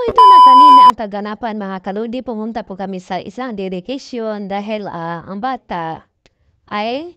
ito na kanina ang kaganapan mga kaludi. Pumunta po kami sa isang dedication dahil ang bata ay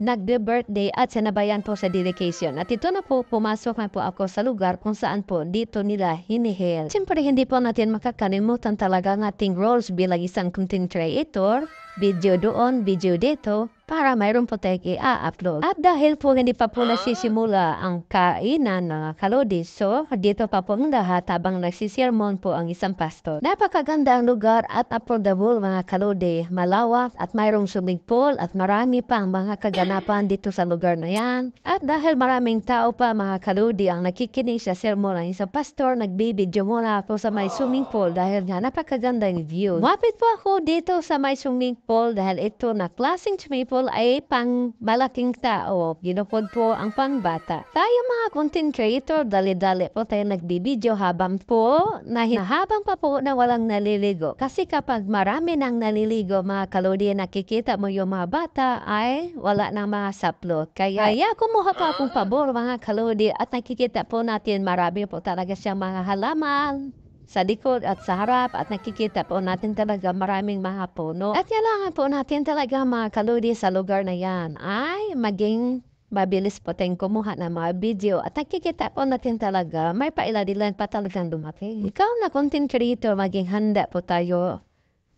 nagbe-birthday at sinabayan po sa dedication. At ito na po, pumasok na po ako sa lugar kung saan po dito nila hinihil. Siyempre, hindi po natin makakalimutan talaga ang ating roles bilang isang content creator. Video doon, video dito, para mayroon po tayo i-upload. At dahil po hindi pa po nasisimula ang kainan ng kalodi, so dito pa po ang lahat habang nagsisirmon po ang isang pastor. Napakaganda ang lugar at affordable mga kalodi, malawak at mayroong swimming pool at marami pa ang mga kaganapan dito sa lugar na yan. At dahil maraming tao pa mga kalodi ang nakikinig sa sermon ng isang pastor, nagbibideo muna ako sa may swimming pool dahil nga napakaganda yung view. Mapit po ako dito sa may swimming pool dahil ito na klaseng swimming pool ay pang malaking tao. Ginupod po ang pangbata. Tayo mga content creator, dali-dali po tayo nagbibideo habang pa po na walang naliligo. Kasi kapag marami nang naliligo mga kalodi, nakikita mo yung mga bata ay wala nang mga saplot. Kaya kumuha pa akong pabor mga kalodi at nakikita po natin marami po talaga siyang mga halaman sa likod at sa harap at nakikita po natin talaga maraming mga puno. At kailangan po natin talaga mga kaludi sa lugar na yan ay maging mabilis po tayong kumuha ng mga video at nakikita po natin talaga may pailadilan pa talagang dumating. Ikaw na content creator, maging handa po tayo.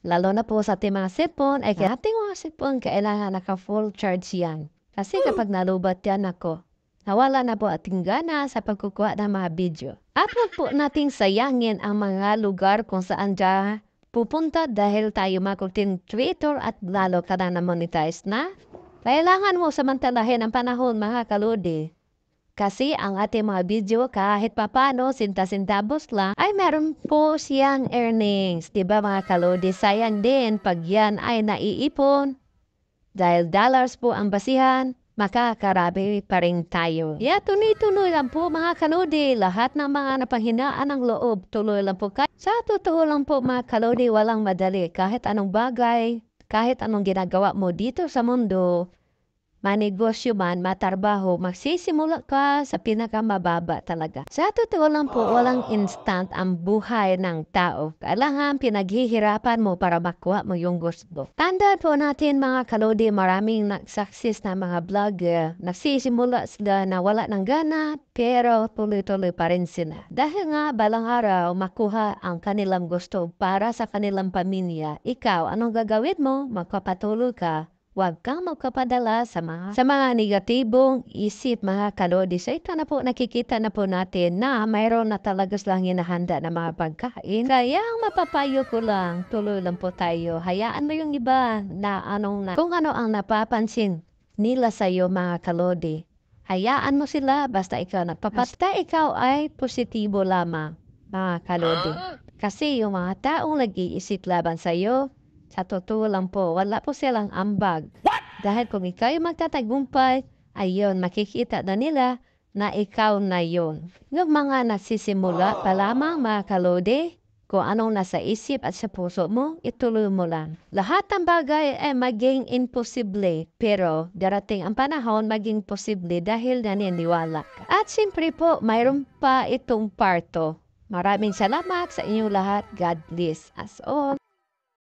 Lalo na po sa ating mga cellphone, ay kaya ating mga cellphone kailangan naka-full charge yan. Kasi kapag nalubat yan ako, nawala na po ating gana sa pagkukuha ng mga video. At wag po nating sayangin ang mga lugar kung saan dyan pupunta dahil tayo mga content creator at lalo ka na monetize na. Kailangan mo samantalahin ang panahon mga kaludi. Kasi ang ating mga video kahit papano sinta-sintabos lang ay meron po siyang earnings. Diba mga kaludi? Sayang din pag yan ay naiipon. Dahil dollars po ang basihan, makakarabi pa rin tayo. Tuloy-tuloy lang po mga kalodi. Lahat ng mga napanghinaan ng loob, tuloy lang po kayo. Sa totoo lang po mga kalodi, walang madali. Kahit anong bagay, kahit anong ginagawa mo dito sa mundo, manegosyo man, matarbaho, magsisimula ka sa pinakamababa talaga. Sa totoo lang po, walang instant ang buhay ng tao. Kailangan pinaghihirapan mo para makuha mo yung gusto. Tandaan po natin mga kalodi, maraming success na mga vlogger. Nagsisimula sila na wala ng gana, pero tuloy-tuloy pa rin sila. Dahil nga, balang araw, makuha ang kanilang gusto para sa kanilang pamilya. Ikaw, anong gagawin mo? Magpapatuloy ka. Huwag kang magkapadala sa mga negatibong isip mga kalodi. So ito na po nakikita na po natin na mayroon na talaga silang hinahanda na mga pagkain. Kaya ang mapapayo ko lang, tuloy lang po tayo. Hayaan mo yung iba na kung ano ang napapansin nila sa iyo mga kalodi. Hayaan mo sila basta ikaw ay positibo lamang mga kalodi. Kasi yung mga taong nag-iisip laban sa iyo, sa totoo lang po, wala po silang ambag. Dahil kung ikaw yung magtatagumpay, ayun, makikita na nila na ikaw na yun. Yung mga nagsisimula pa lamang mga kalodi, kung anong nasa isip at sa puso mo, ituloy mo lang. Lahat ng bagay ay maging imposible, pero darating ang panahon maging posible dahil naniniwala ka. At siyempre po, mayroon pa itong parto. Maraming salamat sa inyong lahat. God bless us all.